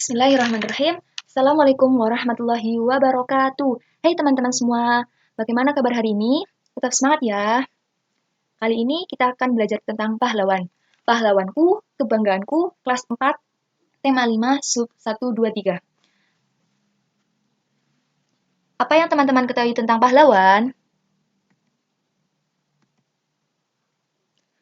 Bismillahirrahmanirrahim. Assalamualaikum warahmatullahi wabarakatuh. Hai teman-teman semua, bagaimana kabar hari ini? Tetap semangat ya. Kali ini kita akan belajar tentang pahlawan. Pahlawanku, kebanggaanku, kelas 4, tema 5, sub 1, 2, 3. Apa yang teman-teman ketahui tentang pahlawan?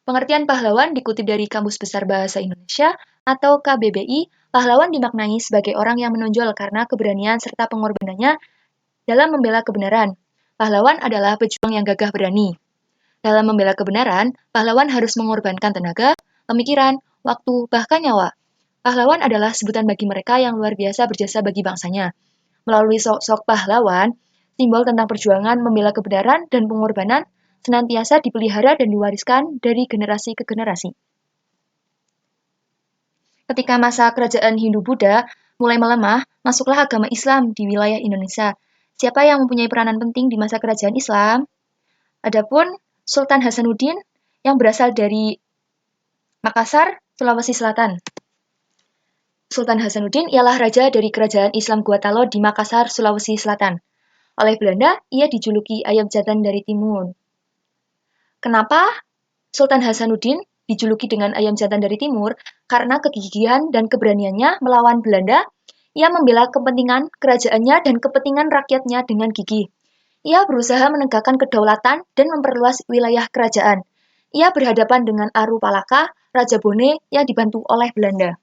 Pengertian pahlawan dikutip dari Kamus Besar Bahasa Indonesia atau KBBI. Pahlawan dimaknai sebagai orang yang menonjol karena keberanian serta pengorbanannya dalam membela kebenaran. Pahlawan adalah pejuang yang gagah berani. Dalam membela kebenaran, pahlawan harus mengorbankan tenaga, pemikiran, waktu, bahkan nyawa. Pahlawan adalah sebutan bagi mereka yang luar biasa berjasa bagi bangsanya. Melalui sosok pahlawan, simbol tentang perjuangan membela kebenaran dan pengorbanan senantiasa dipelihara dan diwariskan dari generasi ke generasi. Ketika masa kerajaan Hindu-Buddha mulai melemah, masuklah agama Islam di wilayah Indonesia. Siapa yang mempunyai peranan penting di masa kerajaan Islam? Adapun Sultan Hasanuddin yang berasal dari Makassar, Sulawesi Selatan. Sultan Hasanuddin ialah raja dari kerajaan Islam Guatalo di Makassar, Sulawesi Selatan. Oleh Belanda, ia dijuluki Ayam Jantan dari Timur. Kenapa Sultan Hasanuddin dijuluki dengan Ayam Jantan dari Timur? Karena kegigihan dan keberaniannya melawan Belanda, ia membela kepentingan kerajaannya dan kepentingan rakyatnya dengan gigih. Ia berusaha menegakkan kedaulatan dan memperluas wilayah kerajaan. Ia berhadapan dengan Aru Palaka, Raja Bone yang dibantu oleh Belanda.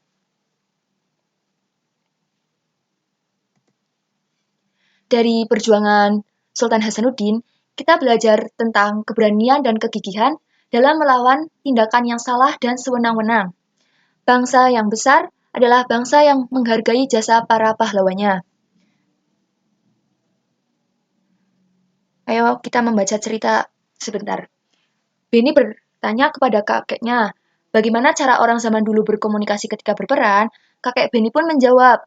Dari perjuangan Sultan Hasanuddin, kita belajar tentang keberanian dan kegigihan dalam melawan tindakan yang salah dan sewenang-wenang. Bangsa yang besar adalah bangsa yang menghargai jasa para pahlawannya. Ayo kita membaca cerita sebentar. Beni bertanya kepada kakeknya, bagaimana cara orang zaman dulu berkomunikasi ketika berperan? Kakek Beni pun menjawab,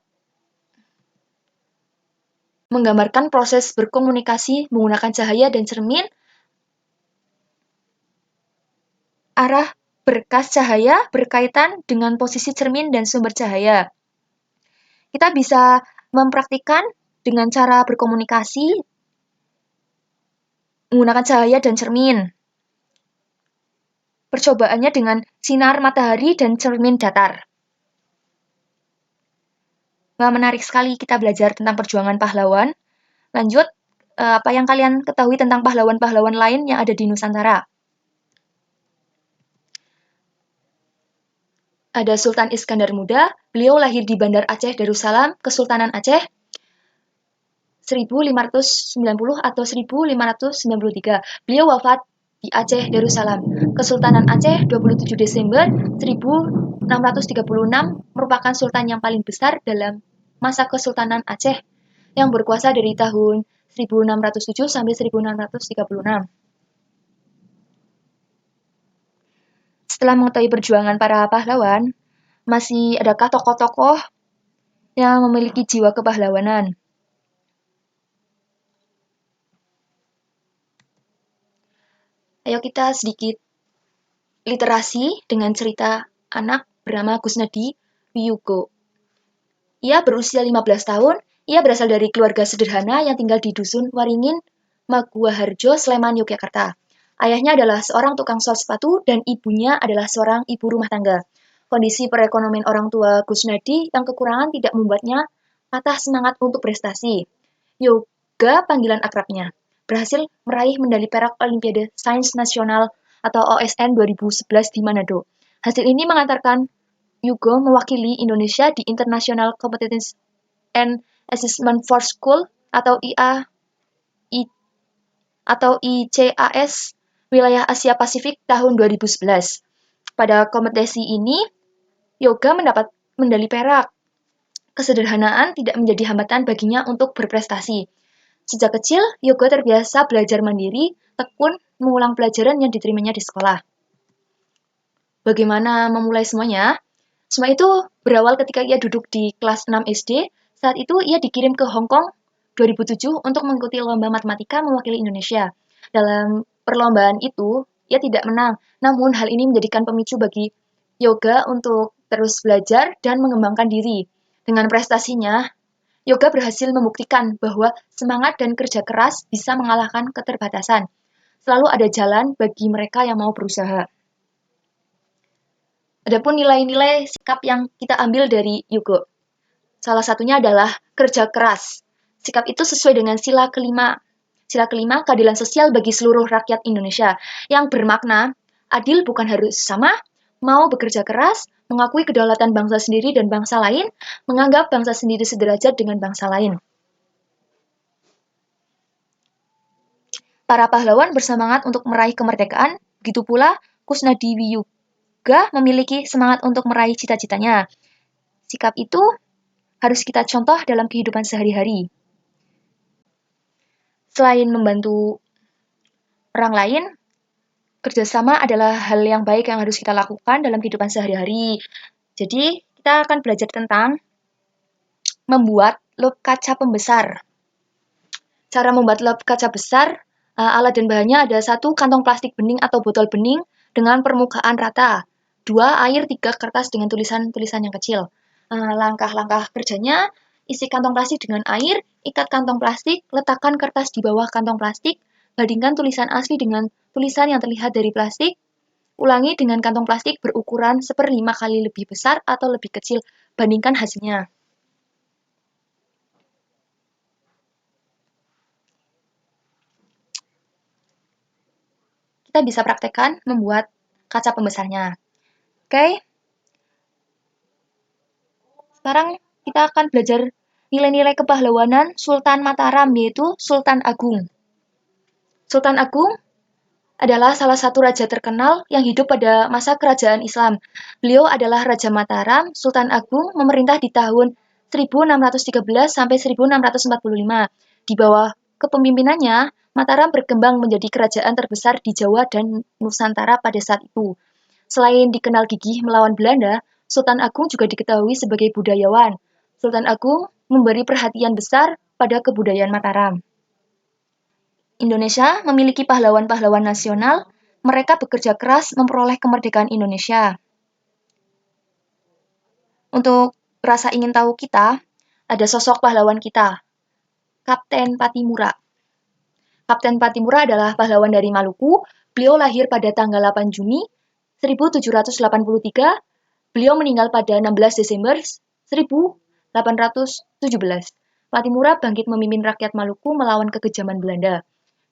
menggambarkan proses berkomunikasi menggunakan cahaya dan cermin, arah berkas cahaya berkaitan dengan posisi cermin dan sumber cahaya. Kita bisa mempraktikkan dengan cara berkomunikasi menggunakan cahaya dan cermin. Percobaannya dengan sinar matahari dan cermin datar. Wah, menarik sekali kita belajar tentang perjuangan pahlawan. Lanjut, apa yang kalian ketahui tentang pahlawan-pahlawan lain yang ada di Nusantara? Ada Sultan Iskandar Muda, beliau lahir di Bandar Aceh Darussalam, Kesultanan Aceh, 1590 atau 1593. Beliau wafat di Aceh Darussalam, Kesultanan Aceh 27 Desember 1636, merupakan sultan yang paling besar dalam masa Kesultanan Aceh yang berkuasa dari tahun 1607 sampai 1636. Setelah mengetahui perjuangan para pahlawan, masih adakah tokoh-tokoh yang memiliki jiwa kepahlawanan? Ayo kita sedikit literasi dengan cerita anak bernama Kusnadi Wiyugo. Ia berusia 15 tahun, ia berasal dari keluarga sederhana yang tinggal di Dusun Waringin, Maguwaharjo, Sleman, Yogyakarta. Ayahnya adalah seorang tukang sol sepatu dan ibunya adalah seorang ibu rumah tangga. Kondisi perekonomian orang tua Kusnadi yang kekurangan tidak membuatnya patah semangat untuk prestasi. Yoga panggilan akrabnya, berhasil meraih medali perak Olimpiade Sains Nasional atau OSN 2011 di Manado. Hasil ini mengantarkan Yugo mewakili Indonesia di International Competence and Assessment for School atau ICAS wilayah Asia Pasifik tahun 2011. Pada kompetisi ini, Yoga mendapat medali perak. Kesederhanaan tidak menjadi hambatan baginya untuk berprestasi. Sejak kecil, Yoga terbiasa belajar mandiri, tekun mengulang pelajaran yang diterimanya di sekolah. Bagaimana memulai semuanya? Semua itu berawal ketika ia duduk di kelas 6 SD. Saat itu ia dikirim ke Hong Kong 2007 untuk mengikuti lomba matematika mewakili Indonesia. Dalam perlombaan itu, ia tidak menang. Namun hal ini menjadikan pemicu bagi Yoga untuk terus belajar dan mengembangkan diri. Dengan prestasinya, Yoga berhasil membuktikan bahwa semangat dan kerja keras bisa mengalahkan keterbatasan. Selalu ada jalan bagi mereka yang mau berusaha. Adapun nilai-nilai sikap yang kita ambil dari Yoga, salah satunya adalah kerja keras. Sikap itu sesuai dengan sila kelima. Sila kelima, keadilan sosial bagi seluruh rakyat Indonesia. Yang bermakna, adil bukan harus sama, mau bekerja keras, mengakui kedaulatan bangsa sendiri dan bangsa lain, menganggap bangsa sendiri sederajat dengan bangsa lain. Para pahlawan bersemangat untuk meraih kemerdekaan, begitu pula Kusnadi Wiyuga memiliki semangat untuk meraih cita-citanya. Sikap itu harus kita contoh dalam kehidupan sehari-hari. Selain membantu orang lain, kerjasama adalah hal yang baik yang harus kita lakukan dalam kehidupan sehari-hari. Jadi, kita akan belajar tentang membuat lop kaca pembesar. Cara membuat lop kaca besar, alat dan bahannya ada 1 kantong plastik bening atau botol bening dengan permukaan rata. 2 air, 3 kertas dengan tulisan-tulisan yang kecil. Langkah-langkah kerjanya, isi kantong plastik dengan air, ikat kantong plastik, letakkan kertas di bawah kantong plastik, bandingkan tulisan asli dengan tulisan yang terlihat dari plastik, ulangi dengan kantong plastik berukuran 1/5 kali lebih besar atau lebih kecil, bandingkan hasilnya. Kita bisa praktekkan membuat kaca pembesarnya. Oke, sekarang kita akan belajar nilai-nilai kepahlawanan Sultan Mataram, yaitu Sultan Agung. Sultan Agung adalah salah satu raja terkenal yang hidup pada masa kerajaan Islam. Beliau adalah Raja Mataram, Sultan Agung, memerintah di tahun 1613 sampai 1645. Di bawah kepemimpinannya, Mataram berkembang menjadi kerajaan terbesar di Jawa dan Nusantara pada saat itu. Selain dikenal gigih melawan Belanda, Sultan Agung juga diketahui sebagai budayawan. Sultan Agung memberi perhatian besar pada kebudayaan Mataram. Indonesia memiliki pahlawan-pahlawan nasional. Mereka bekerja keras memperoleh kemerdekaan Indonesia. Untuk rasa ingin tahu kita, ada sosok pahlawan kita, Kapten Patimura. Kapten Patimura adalah pahlawan dari Maluku. Beliau lahir pada tanggal 8 Juni 1783. Beliau meninggal pada 16 Desember 1817. Patimura bangkit memimpin rakyat Maluku melawan kekejaman Belanda.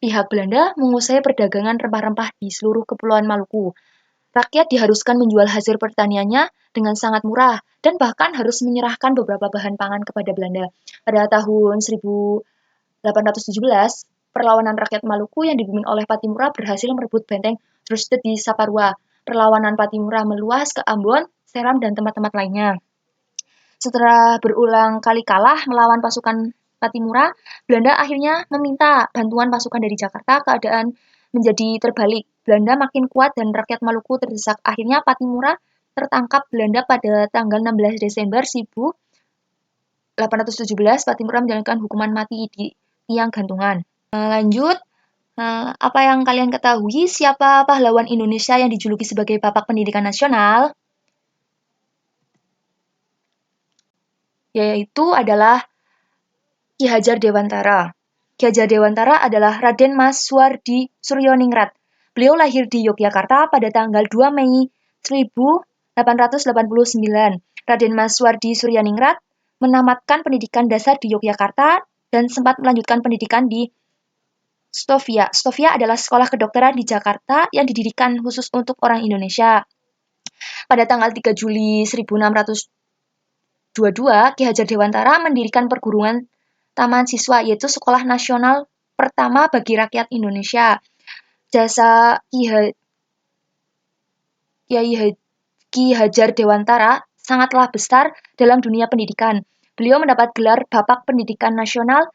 Pihak Belanda menguasai perdagangan rempah-rempah di seluruh kepulauan Maluku. Rakyat diharuskan menjual hasil pertaniannya dengan sangat murah dan bahkan harus menyerahkan beberapa bahan pangan kepada Belanda. Pada tahun 1817, perlawanan rakyat Maluku yang dipimpin oleh Patimura berhasil merebut benteng Trusted di Saparua. Perlawanan Patimura meluas ke Ambon, Seram, dan tempat-tempat lainnya. Setelah berulang kali kalah melawan pasukan Patimura, Belanda akhirnya meminta bantuan pasukan dari Jakarta. Keadaan menjadi terbalik. Belanda makin kuat dan rakyat Maluku terdesak. Akhirnya Patimura tertangkap Belanda pada tanggal 16 Desember 1817. Patimura menjalankan hukuman mati di tiang gantungan. Lanjut, apa yang kalian ketahui siapa pahlawan Indonesia yang dijuluki sebagai Bapak Pendidikan Nasional? Yaitu adalah Ki Hajar Dewantara. Ki Hajar Dewantara adalah Raden Mas Suwardi Suryoningrat. Beliau lahir di Yogyakarta pada tanggal 2 Mei 1889. Raden Mas Suwardi Suryoningrat menamatkan pendidikan dasar di Yogyakarta dan sempat melanjutkan pendidikan di Stovia. Stovia adalah sekolah kedokteran di Jakarta yang didirikan khusus untuk orang Indonesia. Pada tanggal 3 Juli 1622, Ki Hajar Dewantara mendirikan perguruan Taman Siswa, yaitu sekolah nasional pertama bagi rakyat Indonesia. Jasa Ki Hajar Dewantara sangatlah besar dalam dunia pendidikan. Beliau mendapat gelar Bapak Pendidikan Nasional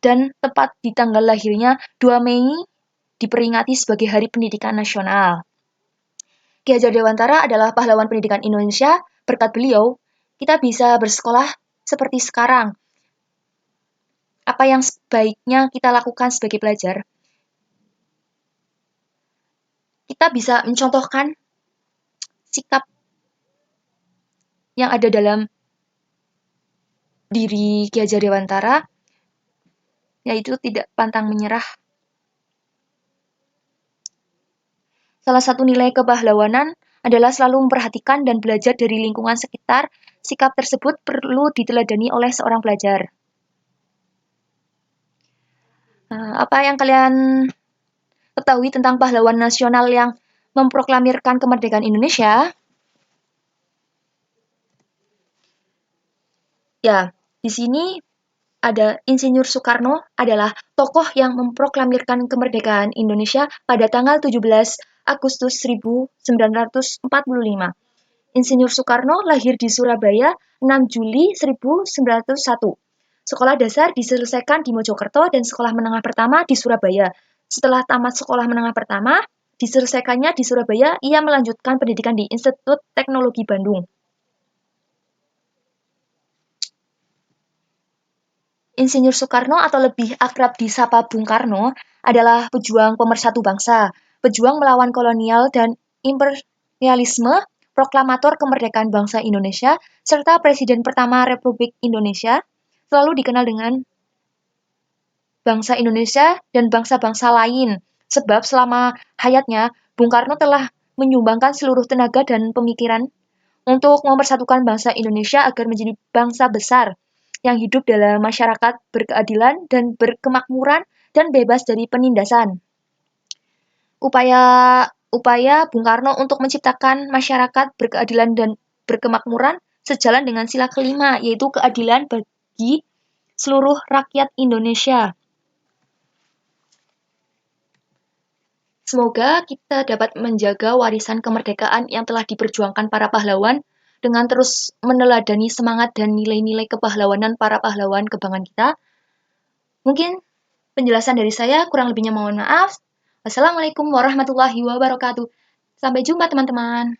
dan tepat di tanggal lahirnya 2 Mei diperingati sebagai Hari Pendidikan Nasional. Ki Hajar Dewantara adalah pahlawan pendidikan Indonesia. Berkat beliau, kita bisa bersekolah seperti sekarang. Apa yang sebaiknya kita lakukan sebagai pelajar? Kita bisa mencontohkan sikap yang ada dalam diri Ki Hajar Dewantara, yaitu tidak pantang menyerah. Salah satu nilai kepahlawanan adalah selalu memperhatikan dan belajar dari lingkungan sekitar. Sikap tersebut perlu diteladani oleh seorang pelajar. Apa yang kalian ketahui tentang pahlawan nasional yang memproklamirkan kemerdekaan Indonesia? Ya, di sini ada Insinyur Soekarno adalah tokoh yang memproklamirkan kemerdekaan Indonesia pada tanggal 17 Agustus 1945. Insinyur Soekarno lahir di Surabaya 6 Juli 1901. Sekolah dasar diselesaikan di Mojokerto dan sekolah menengah pertama di Surabaya. Setelah tamat sekolah menengah pertama, diselesaikannya di Surabaya, ia melanjutkan pendidikan di Institut Teknologi Bandung. Insinyur Soekarno atau lebih akrab disapa Bung Karno adalah pejuang pemersatu bangsa, pejuang melawan kolonial dan imperialisme, proklamator kemerdekaan bangsa Indonesia, serta Presiden pertama Republik Indonesia, selalu dikenal dengan bangsa Indonesia dan bangsa-bangsa lain, sebab selama hayatnya, Bung Karno telah menyumbangkan seluruh tenaga dan pemikiran untuk mempersatukan bangsa Indonesia agar menjadi bangsa besar yang hidup dalam masyarakat berkeadilan dan berkemakmuran dan bebas dari penindasan. Upaya Bung Karno untuk menciptakan masyarakat berkeadilan dan berkemakmuran sejalan dengan sila kelima, yaitu keadilan bagi seluruh rakyat Indonesia. Semoga kita dapat menjaga warisan kemerdekaan yang telah diperjuangkan para pahlawan dengan terus meneladani semangat dan nilai-nilai kepahlawanan para pahlawan kebanggaan kita. Mungkin penjelasan dari saya, kurang lebihnya mohon maaf. Wassalamualaikum warahmatullahi wabarakatuh. Sampai jumpa teman-teman.